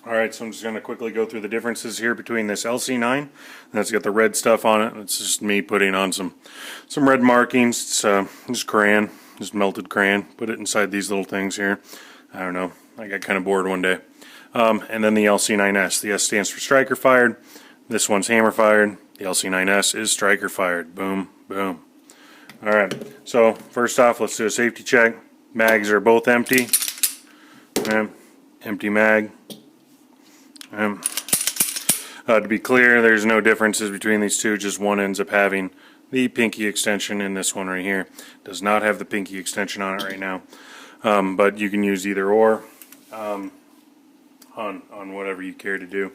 Alright, so I'm just going to quickly go through the differences here between this LC9. That's got the red stuff on it. It's just me putting on some red markings. It's just crayon, just melted crayon. Put it inside these little things here. I don't know, I got kind of bored one day. And then the LC9S. The S stands for striker fired. This one's hammer fired. The LC9S is striker fired. Boom, boom. Alright, so first off, let's do a safety check. Mags are both empty. Empty mag. To be clear, there's no differences between these two, just one ends up having the pinky extension, and this one right here does not have the pinky extension on it right now. But you can use either or on whatever you care to do.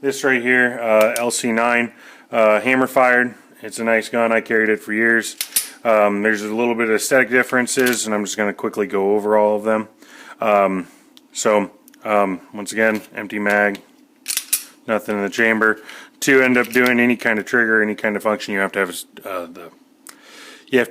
This right here, LC9, hammer fired. It's a nice gun. I carried it for years. There's a little bit of aesthetic differences, and I'm just going to quickly go over all of them. Once again, empty mag, nothing in the chamber. To end up doing any kind of trigger, any kind of function, you have to have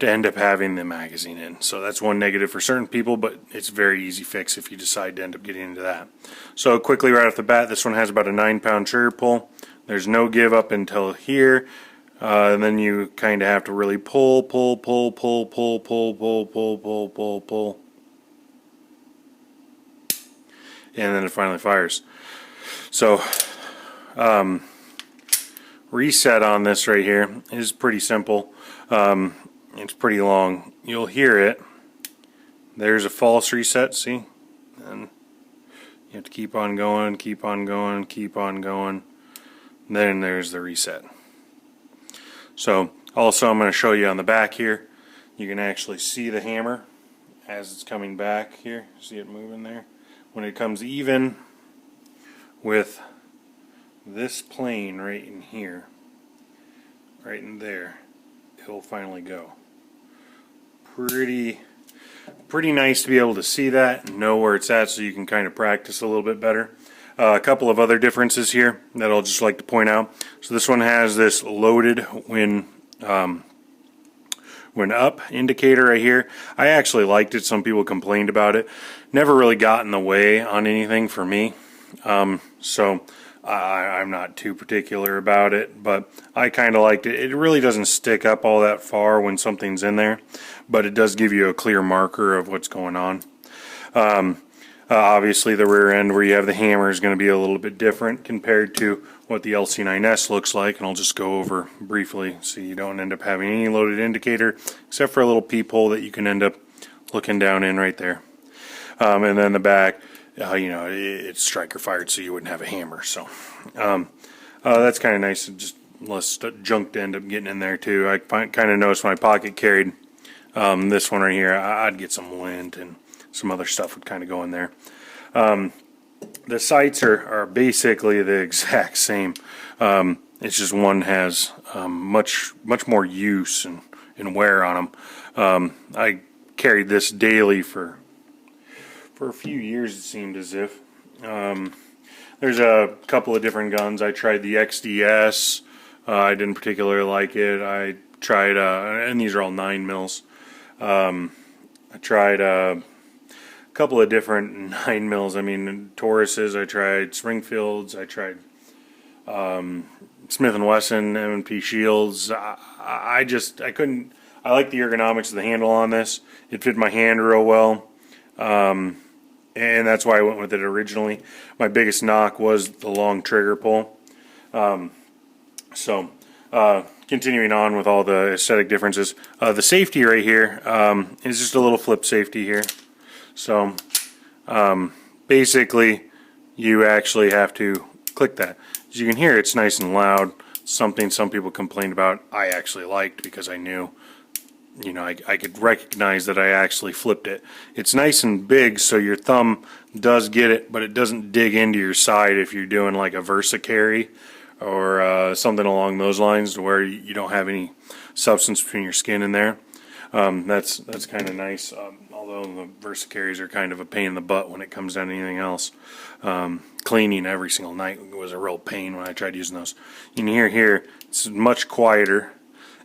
end up having the magazine in. So that's one negative for certain people, but it's a very easy fix if you decide to end up getting into that. So quickly right off the bat, this one has about a 9-pound trigger pull. There's no give up until here, and then you kind of have to really pull, and then it finally fires. So reset on this right here is pretty simple. It's pretty long. You'll hear it. There's a false reset, see? And you have to keep on going, keep on going, keep on going. Then there's the reset. So also I'm going to show you on the back here. You can actually see the hammer as it's coming back here. See it moving there? When it comes even with this plane right in here, right in there, it'll finally go. Pretty nice to be able to see that and know where it's at, so you can kind of practice a little bit better. A couple of other differences here that I'll just like to point out. So this one has this loaded when up indicator right here. I actually liked it. Some people complained about it. Never really got in the way on anything for me. So I'm not too particular about it, but I kind of liked it. It really doesn't stick up all that far when something's in there, but it does give you a clear marker of what's going on. Obviously the rear end where you have the hammer is going to be a little bit different compared to what the LC9S looks like, and I'll just go over briefly so you don't end up having any loaded indicator except for a little peephole that you can end up looking down in right there. And then the back, it's striker fired, so you wouldn't have a hammer. So that's kind of nice, just less junk to end up getting in there too. I kind of noticed when I pocket carried this one right here, I'd get some lint and some other stuff would kind of go in there. The sights are basically the exact same. It's just one has much more use and wear on them. I carried this daily for a few years, it seemed as if. There's a couple of different guns. I tried the XDS. I didn't particularly like it. I tried, and these are all 9 mils. I tried a couple of different 9 mils. I mean, Tauruses. I tried Springfields. I tried Smith & Wesson M&P Shields. I couldn't. I like the ergonomics of the handle on this. It fit my hand real well. And that's why I went with it originally. My biggest knock was the long trigger pull. Continuing on with all the aesthetic differences, the safety right here is just a little flip safety here. So basically you actually have to click that. As you can hear, it's nice and loud. Something some people complained about, I actually liked because I knew, I could recognize that I actually flipped it. It's nice and big, so your thumb does get it, but it doesn't dig into your side if you're doing like a Versa carry or something along those lines, to where you don't have any substance between your skin and there. That's kind of nice, although the Versa carries are kind of a pain in the butt when it comes down to anything else. Cleaning every single night was a real pain when I tried using those. You can hear here, it's much quieter.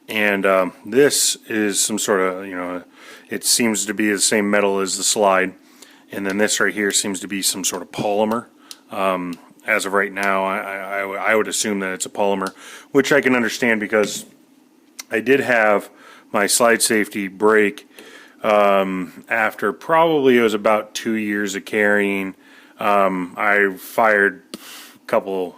And this is some sort of, it seems to be the same metal as the slide. And then this right here seems to be some sort of polymer. As of right now, I would assume that it's a polymer, which I can understand because I did have my slide safety break after probably it was about 2 years of carrying. I fired a couple,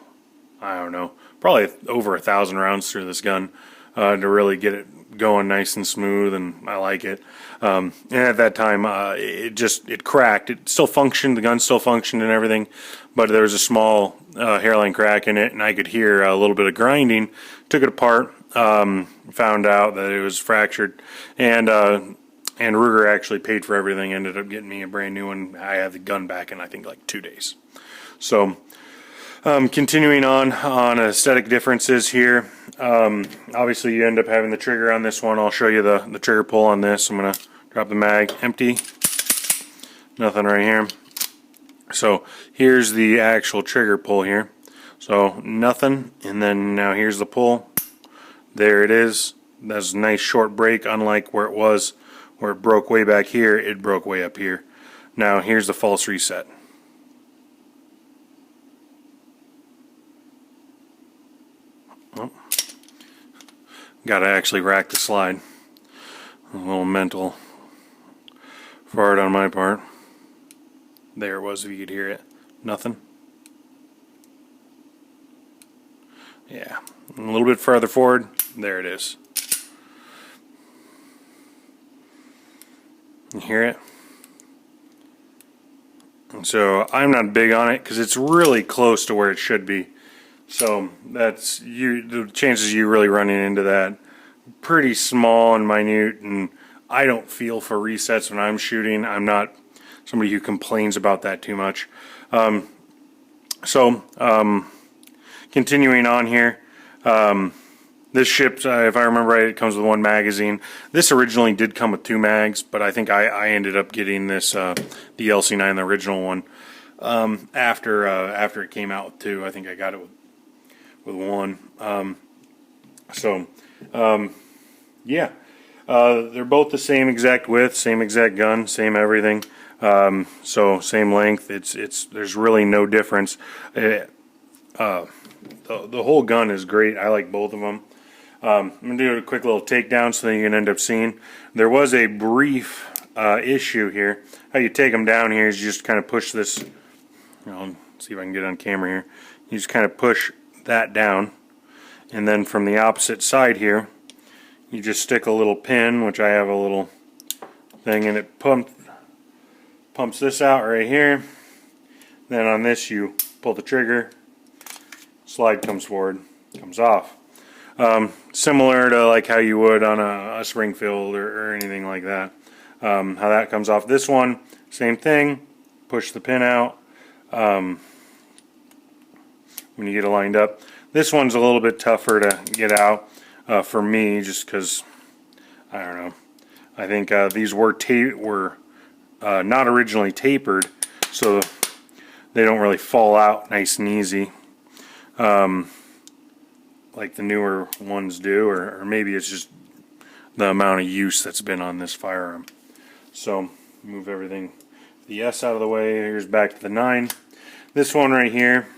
I don't know, probably over 1,000 rounds through this gun to really get it going nice and smooth, and I like it. And at that time, it cracked. It still functioned, the gun still functioned and everything, but there was a small hairline crack in it, and I could hear a little bit of grinding. Took it apart, found out that it was fractured, and Ruger actually paid for everything. Ended up getting me a brand new one. I had the gun back in I think like 2 days. So continuing on aesthetic differences here. Obviously you end up having the trigger on this one. I'll show you the trigger pull on this. I'm going to drop the mag empty. Nothing right here. So here's the actual trigger pull here. So nothing, and then now here's the pull. There it is. That's a nice short break, unlike where it broke way back here, it broke way up here. Now here's the false reset. Oh. Got to actually rack the slide. A little mental fart on my part. There it was, if you could hear it. Nothing. Yeah, a little bit farther forward. There it is. You hear it? And so I'm not big on it because it's really close to where it should be. So that's the chances of you really running into that pretty small and minute, and I don't feel for resets when I'm shooting. I'm not somebody who complains about that too much. Continuing on here, this shipped, if I remember right, it comes with 1 magazine. This originally did come with 2 mags, but I think I ended up getting this the LC9, the original one, after it came out with 2. I think I got it with 1. Yeah, they're both the same exact width, same exact gun, same everything. So same length. There's really no difference. The whole gun is great. I like both of them. I'm going to do a quick little takedown so that you can end up seeing. There was a brief issue here. How you take them down here is you just kind of push this. I'll see if I can get it on camera here. You just kind of push that down, and then from the opposite side here, you just stick a little pin, which I have a little thing, and it pumps this out right here. Then on this you pull the trigger, slide comes forward, comes off. Similar to like how you would on a Springfield or anything like that. How that comes off. This one, same thing, push the pin out when you get it lined up. This one's a little bit tougher to get out for me, just because, I don't know, I think these were not originally tapered, so they don't really fall out nice and easy like the newer ones do, or maybe it's just the amount of use that's been on this firearm. So move everything, the S out of the way. Here's back to the 9. This one right here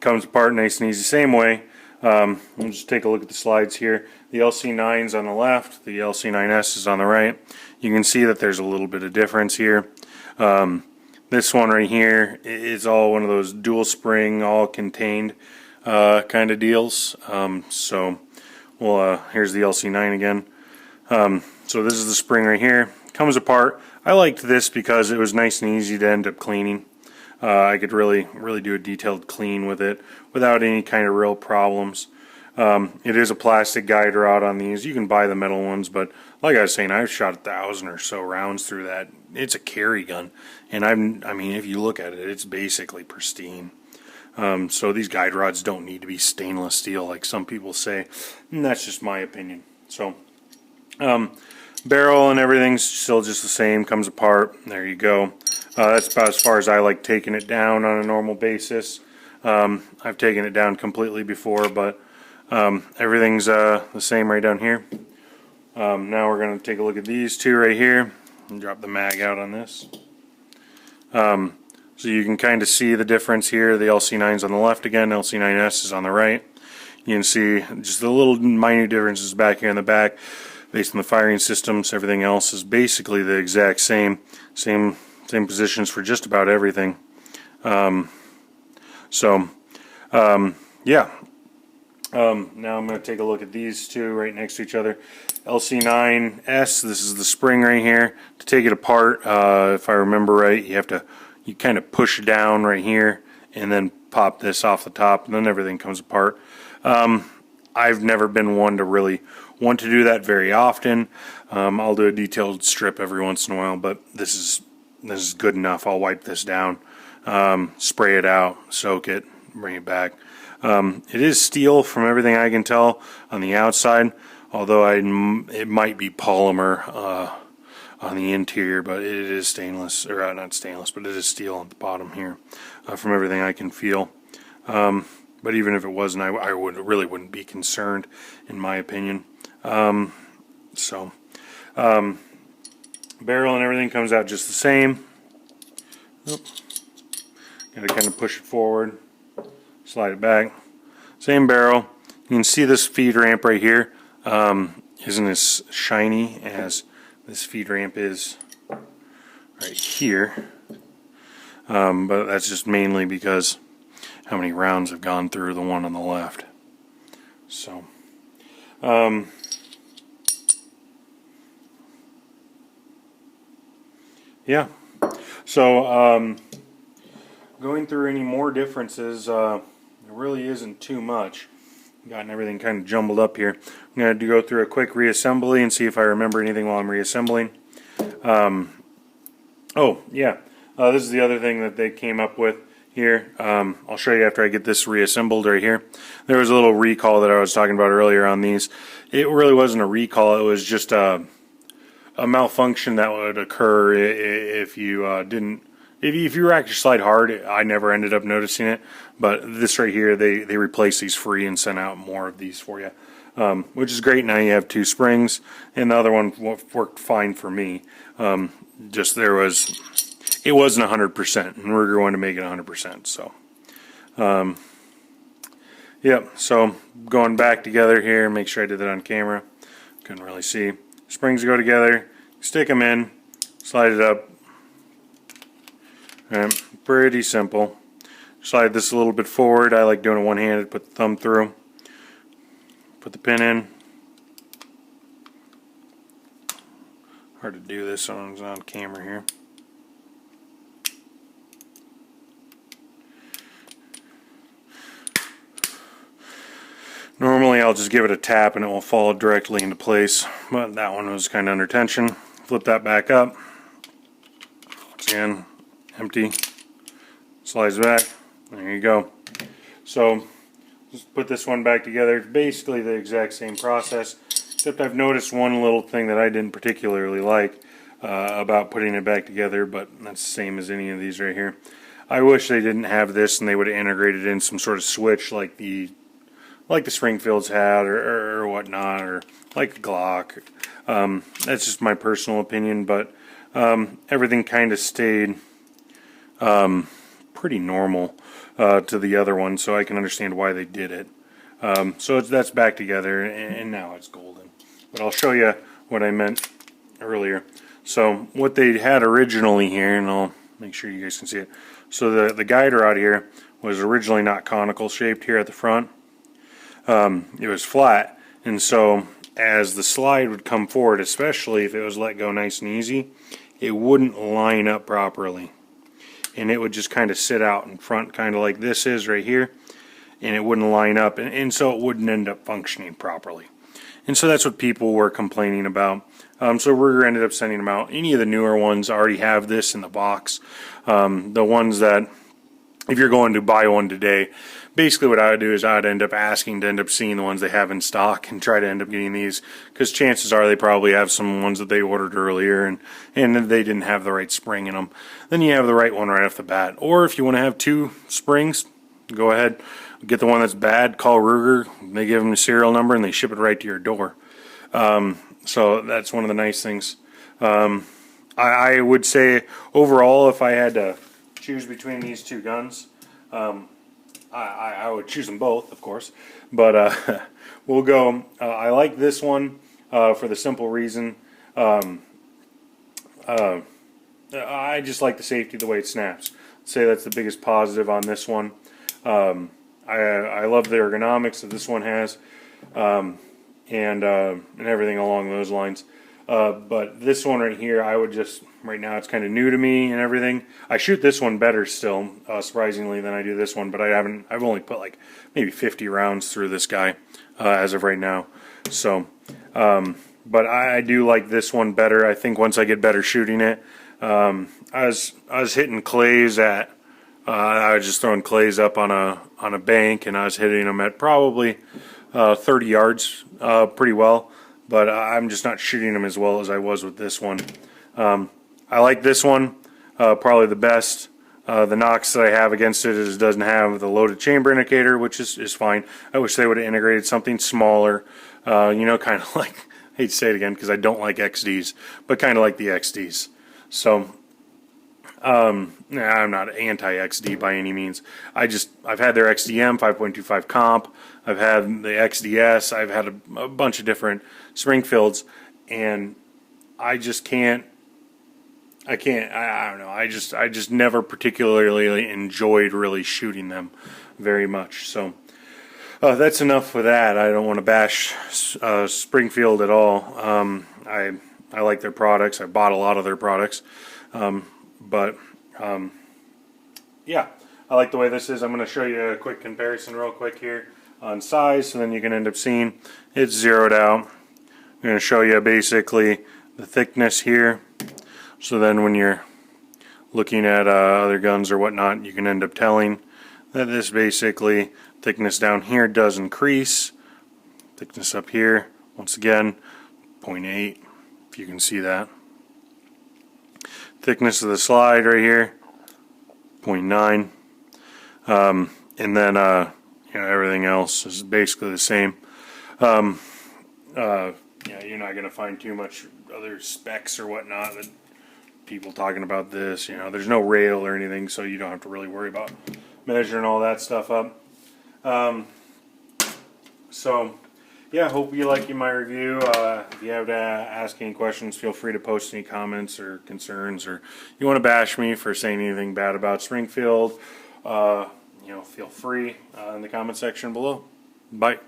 comes apart nice and easy, same way. We'll just take a look at the slides here. The LC9's on the left, the LC9S is on the right. You can see that there's a little bit of difference here. This one right here is all one of those dual spring, all contained kind of deals. Here's the LC9 again. So this is the spring right here. Comes apart. I liked this because it was nice and easy to end up cleaning. I could really do a detailed clean with it without any kind of real problems. It is a plastic guide rod on these. You can buy the metal ones, but like I was saying, I've shot 1,000 or so rounds through that. It's a carry gun, and I mean, if you look at it, it's basically pristine. So these guide rods don't need to be stainless steel like some people say, and that's just my opinion. So barrel and everything's still just the same, comes apart. There you go. That's about as far as I like taking it down on a normal basis. I've taken it down completely before, but everything's the same right down here. Now we're going to take a look at these two right here and drop the mag out on this. So you can kind of see the difference here. The LC9 is on the left again, LC9S is on the right. You can see just the little minute differences back here in the back based on the firing systems. Everything else is basically the exact same positions for just about everything. Yeah. Now I'm going to take a look at these two right next to each other. LC9S, this is the spring right here. To take it apart, if I remember right, you kind of push down right here and then pop this off the top, and then everything comes apart. I've never been one to really want to do that very often. I'll do a detailed strip every once in a while, but this is good enough. I'll wipe this down, spray it out, soak it, bring it back. It is steel from everything I can tell on the outside, although it might be polymer on the interior, but it is stainless, or not stainless, but it is steel at the bottom here from everything I can feel. But even if it wasn't, I really wouldn't be concerned, in my opinion. Barrel and everything comes out just the same. Got to kind of push it forward, slide it back. Same barrel. You can see this feed ramp right here isn't as shiny as this feed ramp is right here, but that's just mainly because how many rounds have gone through the one on the left. So yeah, so going through any more differences, there really isn't too much. Gotten everything kind of jumbled up here. I'm going to go through a quick reassembly and see if I remember anything while I'm reassembling. Oh yeah, this is the other thing that they came up with here. I'll show you after I get this reassembled right here. There was a little recall that I was talking about earlier on these. It really wasn't a recall, it was just a malfunction that would occur if you didn't. If you rack your slide hard, I never ended up noticing it, but this right here, they replaced these free and sent out more of these for you, which is great. Now you have two springs, and the other one worked fine for me. Just it wasn't 100%, and Ruger wanted to make it 100%. So, yeah. So going back together here, make sure I did that on camera. Couldn't really see. Springs go together. Stick them in, slide it up. Pretty simple. Slide this a little bit forward. I like doing it one-handed. Put the thumb through. Put the pin in. Hard to do this on camera here. Normally I'll just give it a tap and it will fall directly into place, but that one was kind of under tension. Flip that back up. Again, empty. Slides back. There you go. So just put this one back together. It's basically the exact same process, except I've noticed one little thing that I didn't particularly like about putting it back together, but that's the same as any of these right here. I wish they didn't have this and they would have integrated in some sort of switch like the Springfields had or whatnot, or like the Glock. That's just my personal opinion, but everything kind of stayed pretty normal to the other one, so I can understand why they did it. So that's back together, and now it's golden. But I'll show you what I meant earlier. So what they had originally here, and I'll make sure you guys can see it. So the guide rod here was originally not conical shaped here at the front. It was flat, and so as the slide would come forward, especially if it was let go nice and easy, it wouldn't line up properly. And it would just kind of sit out in front, kind of like this is right here, and it wouldn't line up, and so it wouldn't end up functioning properly. And so that's what people were complaining about. So Ruger ended up sending them out. Any of the newer ones already have this in the box. The ones that, if you're going to buy one today, basically what I would do is I would end up asking to end up seeing the ones they have in stock and try to end up getting these, because chances are they probably have some ones that they ordered earlier and they didn't have the right spring in them. Then you have the right one right off the bat. Or if you want to have two springs, go ahead, get the one that's bad, call Ruger, they give them the serial number and they ship it right to your door. So that's one of the nice things. I would say overall, if I had to choose between these two guns, I would choose them both, of course. But we'll go. I like this one for the simple reason. I just like the safety, the way it snaps. I'd say that's the biggest positive on this one. I love the ergonomics that this one has, and everything along those lines. But this one right here, I would just, right now it's kind of new to me and everything. I shoot this one better still, surprisingly, than I do this one, but I've only put like maybe 50 rounds through this guy as of right now. So, but I do like this one better. I think once I get better shooting it, I was hitting clays at, I was just throwing clays up on a bank, and I was hitting them at probably 30 yards pretty well. But I'm just not shooting them as well as I was with this one. I like this one probably the best. The knocks that I have against it is it doesn't have the loaded chamber indicator, which is fine. I wish they would have integrated something smaller, you know, kind of like, I hate to say it again because I don't like XDs, but kind of like the XDs. So, I'm not anti-XD by any means. I've had their XDM 5.25 comp. I've had the XDS. I've had a bunch of different Springfields, and I just can't. I don't know. I just never particularly enjoyed really shooting them very much. So that's enough with that. I don't want to bash Springfield at all. I like their products. I bought a lot of their products. But yeah, I like the way this is. I'm going to show you a quick comparison real quick here on size, so then you can end up seeing it's zeroed out. I'm going to show you basically the thickness here, so then when you're looking at other guns or whatnot, you can end up telling that this basically, thickness down here does increase. Thickness up here, once again, 0.8, if you can see that. Thickness of the slide right here, 0.9, and then you know, everything else is basically the same. Yeah, you're not going to find too much other specs or whatnot that people talking about this. You know, there's no rail or anything, so you don't have to really worry about measuring all that stuff up. So yeah, hope you like my review. If you have to ask any questions, feel free to post any comments or concerns, or you want to bash me for saying anything bad about Springfield, you know, feel free in the comment section below. Bye.